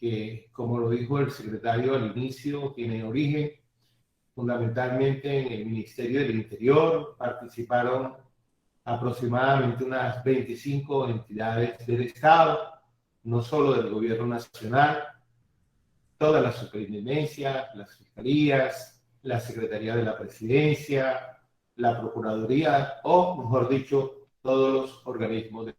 que, como lo dijo el secretario al inicio, tiene origen fundamentalmente en el Ministerio del Interior. Participaron aproximadamente unas 25 entidades del Estado, no solo del gobierno nacional, todas las superintendencias, las fiscalías, la Secretaría de la Presidencia, la Procuraduría, o mejor dicho, todos los organismos de...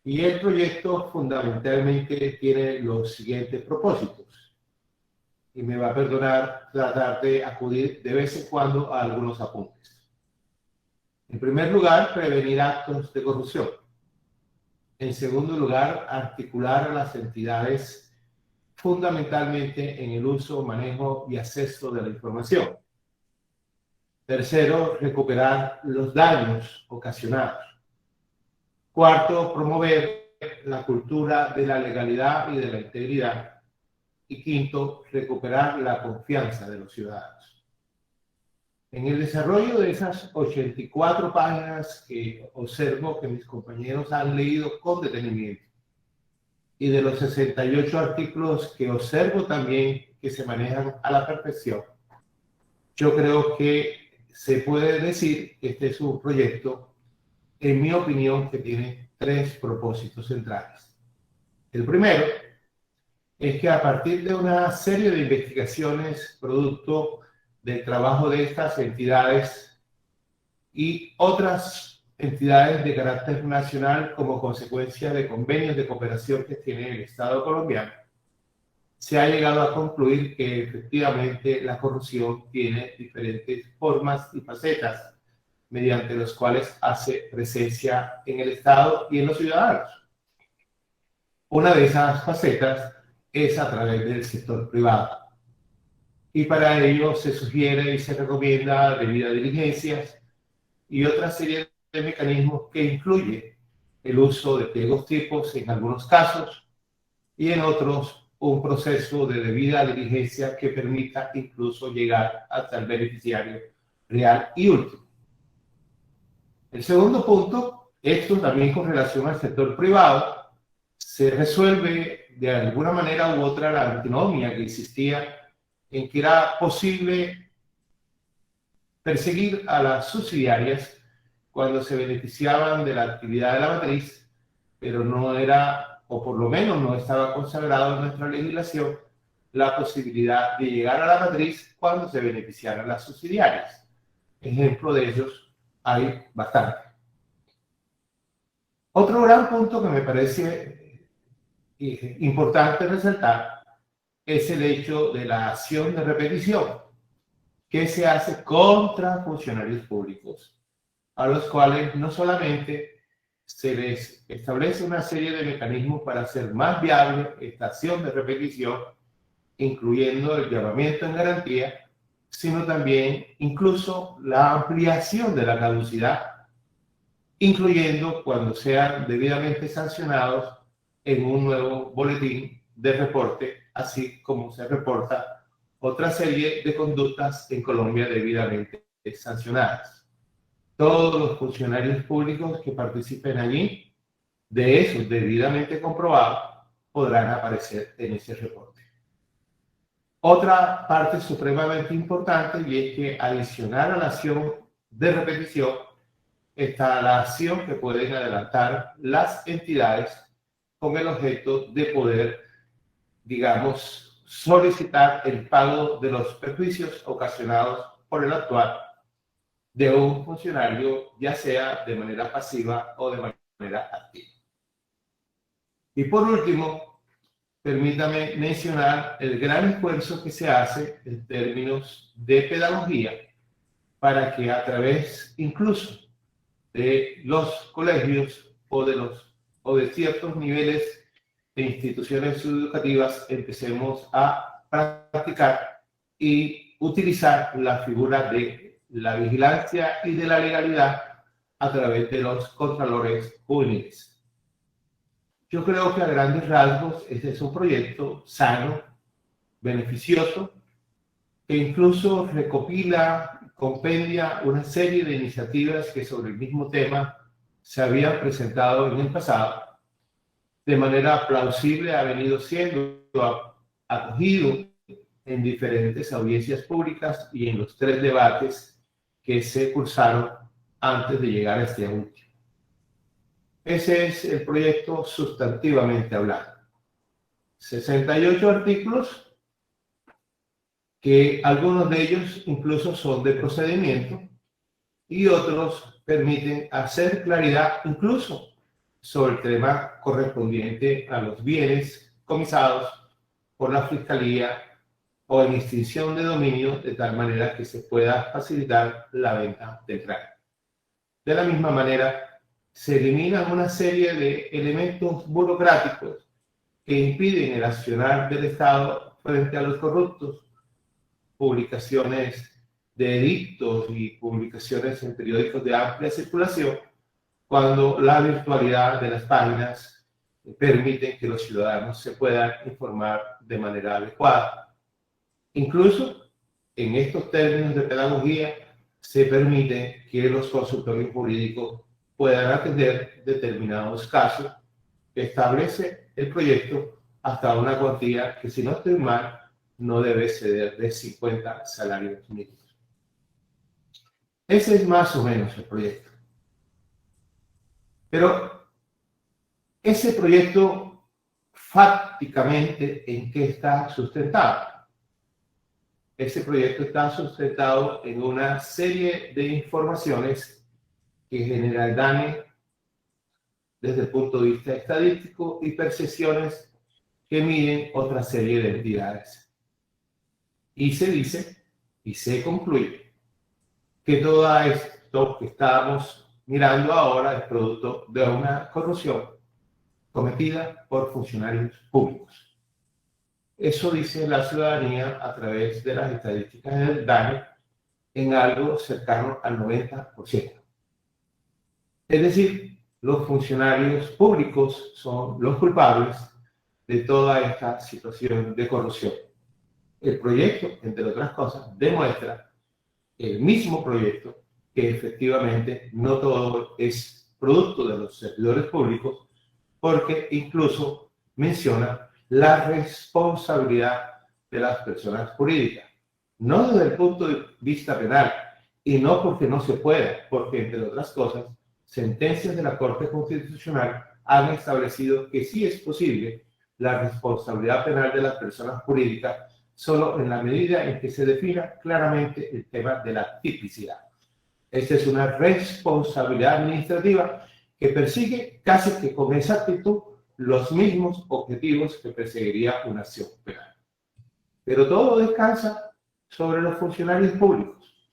Y el proyecto fundamentalmente tiene los siguientes propósitos. Y me va a perdonar tratar de acudir de vez en cuando a algunos apuntes. En primer lugar, prevenir actos de corrupción. En segundo lugar, articular a las entidades fundamentalmente en el uso, manejo y acceso de la información. Tercero, recuperar los daños ocasionados. Cuarto, promover la cultura de la legalidad y de la integridad. Y quinto, recuperar la confianza de los ciudadanos. En el desarrollo de esas 84 páginas que observo que mis compañeros han leído con detenimiento, y de los 68 artículos que observo también que se manejan a la perfección, yo creo que se puede decir que este es un proyecto, en mi opinión, que tiene tres propósitos centrales. El primero es que a partir de una serie de investigaciones producto del trabajo de estas entidades y otras entidades de carácter nacional como consecuencia de convenios de cooperación que tiene el Estado colombiano, se ha llegado a concluir que efectivamente la corrupción tiene diferentes formas y facetas mediante los cuales hace presencia en el Estado y en los ciudadanos. Una de esas facetas es a través del sector privado. Y para ello se sugiere y se recomienda debidas diligencias y otra serie de mecanismos que incluye el uso de pliegos tipos en algunos casos y en otros un proceso de debida diligencia que permita incluso llegar hasta el beneficiario real y último. El segundo punto, esto también con relación al sector privado, se resuelve de alguna manera u otra la antinomia que existía en que era posible perseguir a las subsidiarias cuando se beneficiaban de la actividad de la matriz, pero no era, o por lo menos no estaba consagrado en nuestra legislación, la posibilidad de llegar a la matriz cuando se beneficiaran las subsidiarias. Ejemplo de ellos hay bastante. Otro gran punto que me parece importante resaltar es el hecho de la acción de repetición que se hace contra funcionarios públicos, a los cuales no solamente se les establece una serie de mecanismos para hacer más viable esta acción de repetición, incluyendo el llamamiento en garantía, sino también incluso la ampliación de la caducidad, incluyendo cuando sean debidamente sancionados en un nuevo boletín de reporte, así como se reporta otra serie de conductas en Colombia debidamente sancionadas. Todos los funcionarios públicos que participen allí, de esos debidamente comprobados, podrán aparecer en ese reporte. Otra parte supremamente importante y es que adicional a la acción de repetición está la acción que pueden adelantar las entidades con el objeto de poder, digamos, solicitar el pago de los perjuicios ocasionados por el actuar de un funcionario, ya sea de manera pasiva o de manera activa. Y por último, permítame mencionar el gran esfuerzo que se hace en términos de pedagogía para que a través incluso de los colegios o de ciertos niveles de instituciones educativas empecemos a practicar y utilizar la figura de la vigilancia y de la legalidad a través de los contralores juveniles. Yo creo que a grandes rasgos este es un proyecto sano, beneficioso, que incluso recopila, compendia una serie de iniciativas que sobre el mismo tema se habían presentado en el pasado de manera plausible ha venido siendo acogido en diferentes audiencias públicas y en los 3 debates que se cursaron antes de llegar a este último. Ese es el proyecto sustantivamente hablando. 68 artículos, que algunos de ellos incluso son de procedimiento y otros permiten hacer claridad incluso sobre el tema correspondiente a los bienes comisados por la Fiscalía o en extinción de dominio, de tal manera que se pueda facilitar la venta temprana. De la misma manera, se eliminan una serie de elementos burocráticos que impiden el accionar del Estado frente a los corruptos, publicaciones de edictos y publicaciones en periódicos de amplia circulación, cuando la virtualidad de las páginas permite que los ciudadanos se puedan informar de manera adecuada. Incluso en estos términos de pedagogía se permite que los consultorios jurídicos puedan atender determinados casos que establece el proyecto hasta una cuantía que, si no estoy mal, no debe exceder de 50 salarios mínimos. Ese es más o menos el proyecto. Pero ese proyecto, fácticamente, ¿en qué está sustentado? Ese proyecto está sustentado en una serie de informaciones que genera el DANE desde el punto de vista estadístico y percepciones que miden otra serie de entidades. Y se dice, y se concluye, que todo esto que estamos mirando ahora es producto de una corrupción cometida por funcionarios públicos. Eso dice la ciudadanía a través de las estadísticas del DANE en algo cercano al 90%. Es decir, los funcionarios públicos son los culpables de toda esta situación de corrupción. El proyecto, entre otras cosas, demuestra, el mismo proyecto, que efectivamente no todo es producto de los servidores públicos, porque incluso menciona la responsabilidad de las personas jurídicas, no desde el punto de vista penal, y no porque no se pueda, porque, entre otras cosas, sentencias de la Corte Constitucional han establecido que sí es posible la responsabilidad penal de las personas jurídicas, solo en la medida en que se defina claramente el tema de la tipicidad. Esta es una responsabilidad administrativa que persigue casi que con exactitud los mismos objetivos que perseguiría una acción penal. Pero todo descansa sobre los funcionarios públicos.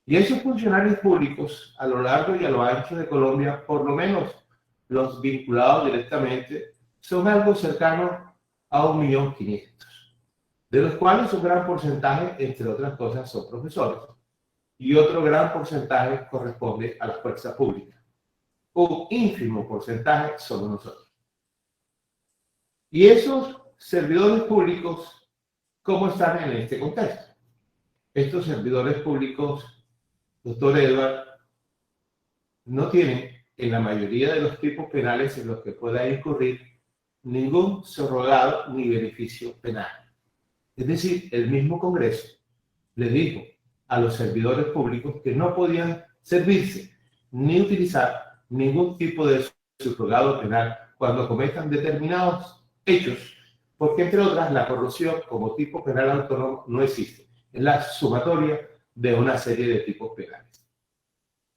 Y esos funcionarios públicos, a lo largo y a lo ancho de Colombia, por lo menos los vinculados directamente, son algo cercano a 1.500.000, de los cuales un gran porcentaje, entre otras cosas, son profesores, y otro gran porcentaje corresponde a la fuerza pública. Un ínfimo porcentaje somos nosotros. Y esos servidores públicos, ¿cómo están en este contexto? Estos servidores públicos, doctor Edward, no tienen, en la mayoría de los tipos penales en los que pueda incurrir, ningún subrogado ni beneficio penal. Es decir, el mismo Congreso le dijo a los servidores públicos que no podían servirse ni utilizar ningún tipo de subrogado penal cuando cometan determinados hechos, porque, entre otras, la corrupción como tipo penal autónomo no existe. Es la sumatoria de una serie de tipos penales.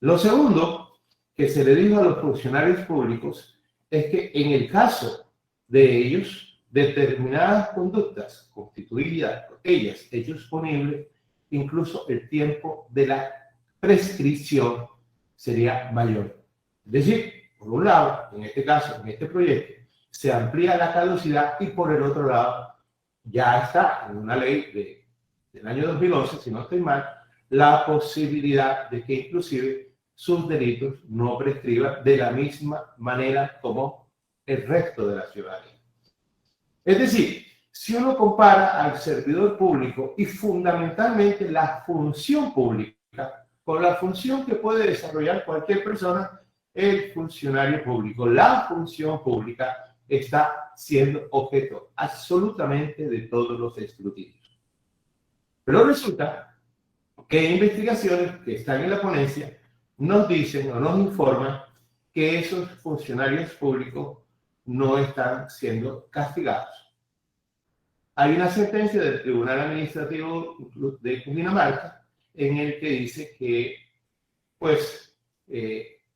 Lo segundo que se le dijo a los funcionarios públicos es que, en el caso de ellos, determinadas conductas constituidas por ellas hechos punibles, incluso el tiempo de la prescripción sería mayor. Es decir, por un lado, en este caso, en este proyecto, se amplía la caducidad y, por el otro lado, ya está en una ley del año 2011, si no estoy mal, la posibilidad de que inclusive sus delitos no prescriban de la misma manera como el resto de la ciudadanía. Es decir, si uno compara al servidor público y fundamentalmente la función pública con la función que puede desarrollar cualquier persona, el funcionario público, la función pública está siendo objeto absolutamente de todos los escrutinios. Pero resulta que investigaciones que están en la ponencia nos dicen o nos informan que esos funcionarios públicos no están siendo castigados. Hay una sentencia del Tribunal Administrativo de Cundinamarca en el que dice que, pues,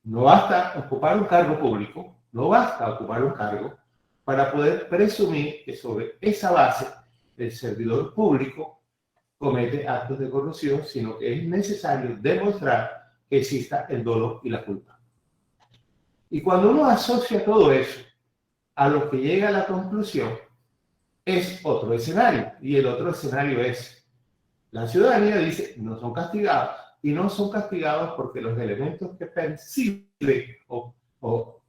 no basta ocupar un cargo público, no basta ocupar un cargo para poder presumir que sobre esa base el servidor público comete actos de corrupción, sino que es necesario demostrar que exista el dolo y la culpa. Y cuando uno asocia todo eso a lo que llega a la conclusión, es otro escenario. Y el otro escenario es, la ciudadanía dice, no son castigados. Y no son castigados porque los elementos que perciben o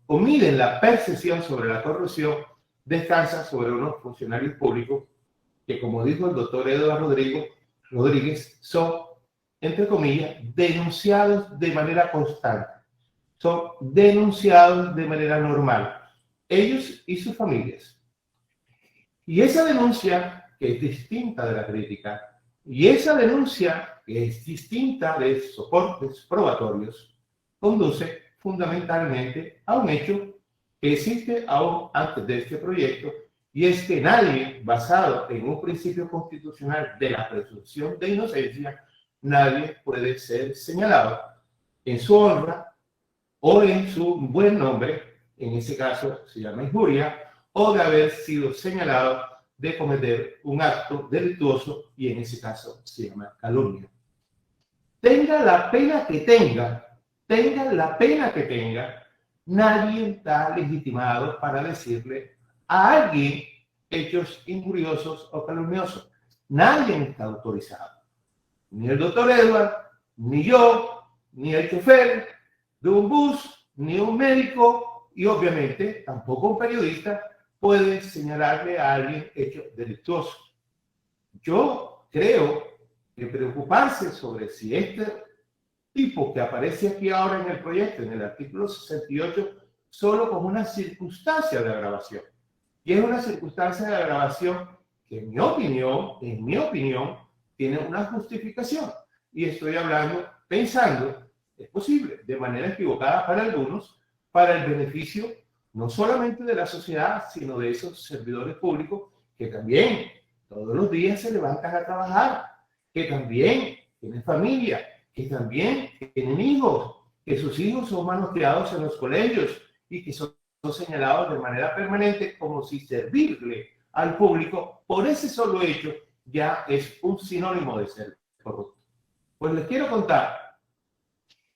miden la percepción sobre la corrupción descansan sobre unos funcionarios públicos que, como dijo el doctor Eduardo Rodríguez, son, entre comillas, denunciados de manera constante. Son denunciados de manera normal. Ellos y sus familias. Y esa denuncia, que es distinta de la crítica, y esa denuncia, que es distinta de soportes probatorios, conduce fundamentalmente a un hecho que existe aún antes de este proyecto, y es que nadie, basado en un principio constitucional de la presunción de inocencia, nadie puede ser señalado en su honra o en su buen nombre, en ese caso se llama injuria, o de haber sido señalado de cometer un acto delictuoso, y en ese caso se llama calumnia. Tenga la pena que tenga, nadie está legitimado para decirle a alguien hechos injuriosos o calumniosos. Nadie está autorizado. Ni el doctor Edward, ni yo, ni el chofer de un bus, ni un médico, y obviamente tampoco un periodista puede señalarle a alguien hecho delictuoso. Yo creo que preocuparse sobre si este tipo que aparece aquí ahora en el proyecto, en el artículo 68, solo como una circunstancia de agravación. Y es una circunstancia de agravación que, en mi opinión, tiene una justificación. Y estoy hablando, pensando, es posible, de manera equivocada para algunos, para el beneficio no solamente de la sociedad, sino de esos servidores públicos que también todos los días se levantan a trabajar, que también tienen familia, que también tienen hijos, que sus hijos son manoseados en los colegios y que son señalados de manera permanente como si servirle al público por ese solo hecho ya es un sinónimo de ser corrupto. Pues les quiero contar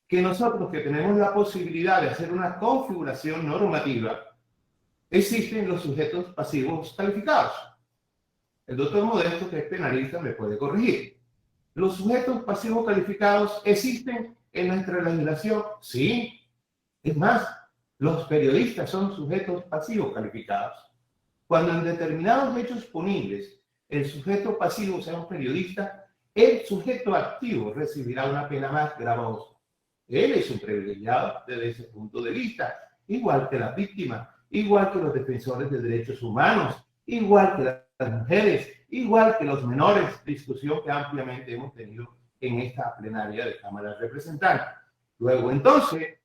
que nosotros, que tenemos la posibilidad de hacer una configuración normativa, existen los sujetos pasivos calificados. El doctor Modesto, que es penalista, me puede corregir. ¿Los sujetos pasivos calificados existen en nuestra legislación? Sí. Es más, los periodistas son sujetos pasivos calificados. Cuando en determinados hechos punibles el sujeto pasivo sea un periodista, el sujeto activo recibirá una pena más gravosa. Él es un privilegiado desde ese punto de vista, igual que la víctima, igual que los defensores de derechos humanos, igual que las mujeres, igual que los menores, discusión que ampliamente hemos tenido en esta plenaria de Cámara de Representantes. Luego, entonces,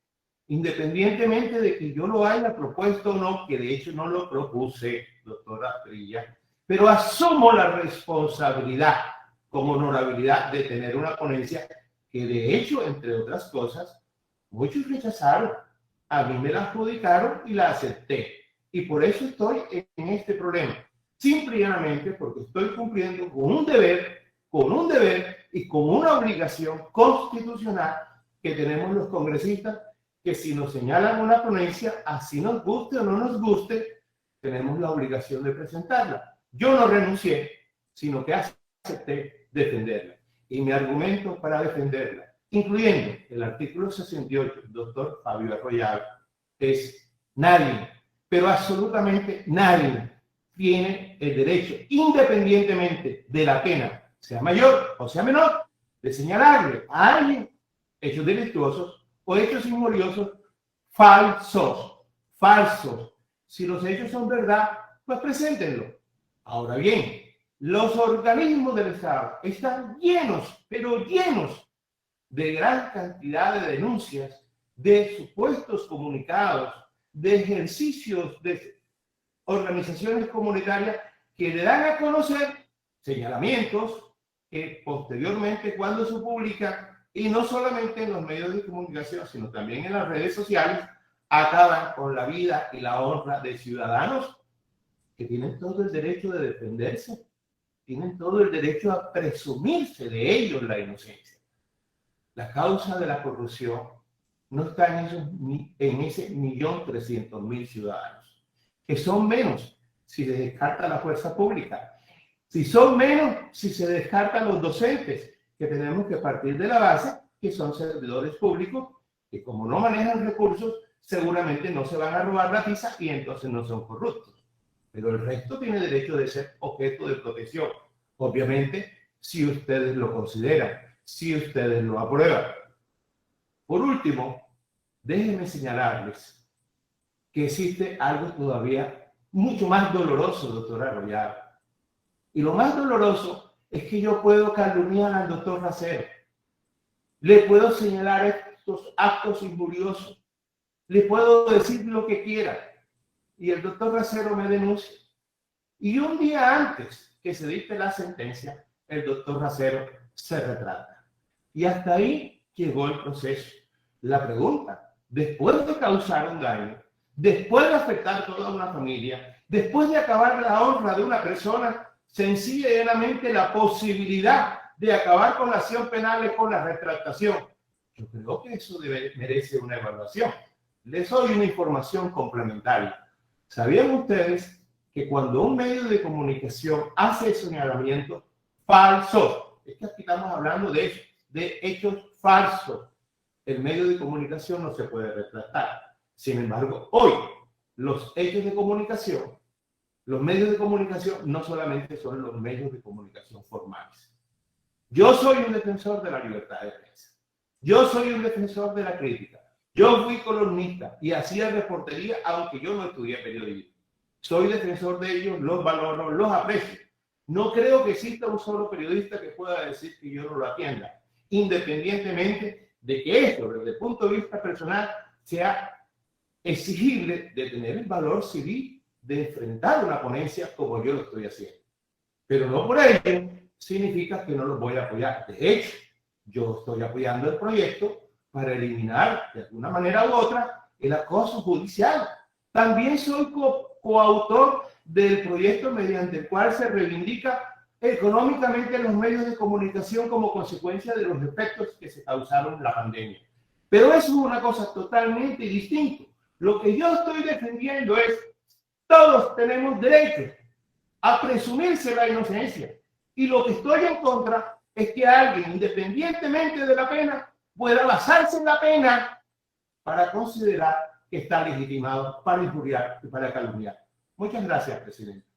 independientemente de que yo lo haya propuesto o no, que de hecho no lo propuse, doctora Trilla, pero asumo la responsabilidad como honorabilidad de tener una ponencia que de hecho, entre otras cosas, muchos rechazaron. A mí me la adjudicaron y la acepté. Y por eso estoy en este problema. Simple y llanamente porque estoy cumpliendo con un deber y con una obligación constitucional que tenemos los congresistas, que si nos señalan una ponencia, así nos guste o no nos guste, tenemos la obligación de presentarla. Yo no renuncié, sino que acepté defenderla. Y mi argumento para defenderla, incluyendo el artículo 68 del doctor Fabio Arroyave, es nadie, pero absolutamente nadie, tiene el derecho, independientemente de la pena, sea mayor o sea menor, de señalarle a alguien hechos delictuosos o hechos injuriosos falsos, Si los hechos son verdad, pues preséntenlo. Ahora bien, los organismos del Estado están llenos, pero llenos de gran cantidad de denuncias, de supuestos comunicados, de ejercicios de organizaciones comunitarias que le dan a conocer señalamientos que posteriormente, cuando se publican, y no solamente en los medios de comunicación, sino también en las redes sociales, acaban con la vida y la honra de ciudadanos que tienen todo el derecho de defenderse, tienen todo el derecho a presumirse de ellos la inocencia. La causa de la corrupción no está en ese 1.300.000 ciudadanos, que son menos si se descarta la fuerza pública, si son menos si se descartan los docentes, que tenemos que partir de la base que son servidores públicos, que como no manejan recursos, seguramente no se van a robar la tiza y entonces no son corruptos. Pero el resto tiene derecho de ser objeto de protección. Obviamente, si ustedes lo consideran, si ustedes lo aprueban. Por último, déjenme señalarles que existe algo todavía mucho más doloroso, doctor Arroyave. Y lo más doloroso es que yo puedo calumniar al doctor Racero. Le puedo señalar estos actos injuriosos. Le puedo decir lo que quiera. Y el doctor Racero me denuncia. Y un día antes que se dicte la sentencia, el doctor Racero se retrata. Y hasta ahí llegó el proceso. La pregunta, después de causar un daño, después de afectar a toda una familia, después de acabar la honra de una persona, sencilla y llanamente la posibilidad de acabar con la acción penal es con la retractación. Yo creo que eso merece una evaluación. Les doy una información complementaria. ¿Sabían ustedes que cuando un medio de comunicación hace señalamiento falso, es que aquí estamos hablando de eso, de hechos falsos, el medio de comunicación no se puede retractar? Sin embargo, hoy los hechos de comunicación, los medios de comunicación no solamente son los medios de comunicación formales. Yo soy un defensor de la libertad de prensa. Yo soy un defensor de la crítica. Yo fui columnista y hacía reportería, aunque yo no estudié periodismo. Soy defensor de ellos, los valoro, los aprecio. No creo que exista un solo periodista que pueda decir que yo no lo atienda, independientemente de que esto, desde el punto de vista personal, sea exigible de tener el valor civil de enfrentar una ponencia como yo lo estoy haciendo. Pero no por ello significa que no los voy a apoyar. De hecho, yo estoy apoyando el proyecto para eliminar, de alguna manera u otra, el acoso judicial. También soy coautor del proyecto mediante el cual se reivindica económicamente los medios de comunicación como consecuencia de los efectos que se causaron en la pandemia. Pero eso es una cosa totalmente distinta. Lo que yo estoy defendiendo es, todos tenemos derecho a presumirse la inocencia. Y lo que estoy en contra es que alguien, independientemente de la pena, pueda basarse en la pena para considerar que está legitimado para injuriar y para calumniar. Muchas gracias, presidente.